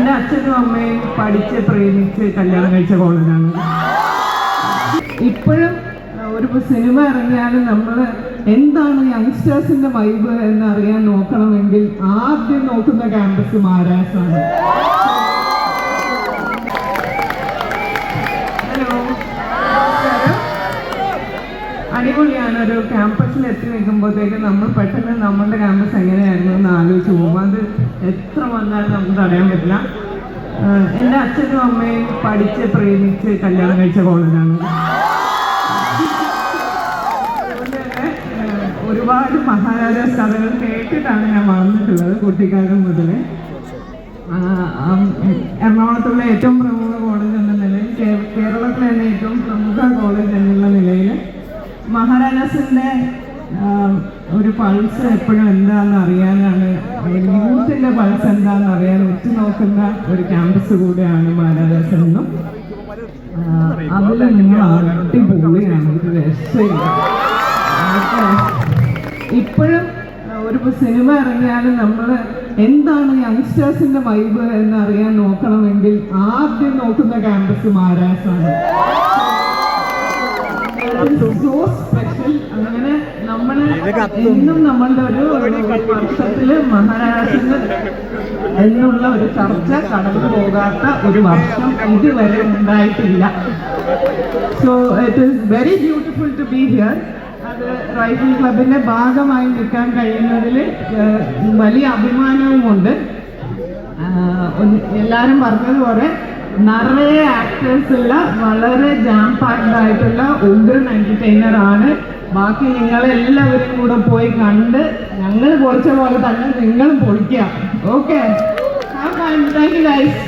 എൻ്റെ അച്ഛനും അമ്മയും പഠിച്ച് പ്രേമിച്ച് കല്യാണം കഴിച്ച കോളേജാണ്. ഇപ്പോഴും ഒരു സിനിമ ഇറങ്ങിയാലും നമ്മൾ എന്താണ് യങ്സ്റ്റേഴ്സിന്റെ വൈബ് എന്നറിയാൻ നോക്കണമെങ്കിൽ ആദ്യം നോക്കുന്ന ക്യാമ്പസ് മഹാരാജാണ്. ഹലോ, അടിപൊളിയാണ്. ഒരു ക്യാമ്പസിൽ എത്തി നിൽക്കുമ്പോഴത്തേക്ക് നമ്മൾ പെട്ടെന്ന് നമ്മളുടെ ക്യാമ്പസ് എങ്ങനെയായിരുന്നു എന്ന് ആലോചിച്ച് പോകും. അത് എത്ര വന്നാലും നമുക്ക് തടയാൻ പറ്റില്ല. എൻ്റെ അച്ഛനും അമ്മയും പഠിച്ച് പ്രേമിച്ച് കല്യാണം കഴിച്ച കോളേജാണ്. ഒരുപാട് മഹാരാജാസ് കഥകൾ കേട്ടിട്ടാണ് ഞാൻ വളർന്നിട്ടുള്ളത് കുട്ടിക്കാലം മുതൽ. എറണാകുളത്തുള്ള ഏറ്റവും പ്രമുഖ കോളേജ് എന്ന നിലയിൽ, കേരളത്തിലെ തന്നെ ഏറ്റവും പ്രമുഖ കോളേജ് എന്നുള്ള നിലയിൽ മഹാരാജാസിൻ്റെ ഒരു പൾസ് എപ്പോഴും എന്താണെന്ന് അറിയാനാണ്, യൂത്തിൻ്റെ പൾസ് എന്താണെന്ന് അറിയാൻ ഉറ്റുനോക്കുന്ന ഒരു ക്യാമ്പസ് കൂടെയാണ് മഹാരാജാസ് എന്നും. അതിൽ നിങ്ങൾ അടിപൊളിയാണ്, ഒരു രക്ഷയില്ല. ഇപ്പോഴും ഒരു സിനിമ ഇറങ്ങിയാലും നമ്മൾ എന്താണ് യങ്സ്റ്റേഴ്സിന്റെ വൈബ് എന്നറിയാൻ നോക്കണമെങ്കിൽ ആദ്യം നോക്കുന്ന ക്യാമ്പസ് മഹാരാജാസാണ്. So special. അങ്ങനെ നമ്മൾ എന്നും നമ്മളുടെ ഒരു വർഷത്തില് മഹാരാജാസിന് എന്നുള്ള ഒരു ചർച്ച കടന്നു പോകാത്ത ഒരു വർഷം ഇതുവരെ ഉണ്ടായിട്ടില്ല. So it is very beautiful to be here. അത് റൈഫിൾ ക്ലബിന്റെ ഭാഗമായി നിൽക്കാൻ കഴിയുന്നതിൽ വലിയ അഭിമാനവുമുണ്ട്. എല്ലാവരും പറഞ്ഞതുപോലെ നിറയെ ആക്ടേഴ്സ് ഉള്ള വളരെ ജാം പാക്ഡ് ആയിട്ടുള്ള ഉഗ്രൻ എന്റർടൈനർ ആണ്. ബാക്കി നിങ്ങളെല്ലാവരും കൂടെ പോയി കണ്ട് ഞങ്ങൾ പൊളിച്ച പോലെ തന്നെ നിങ്ങളും പൊളിക്കുക. Okay, thank you guys.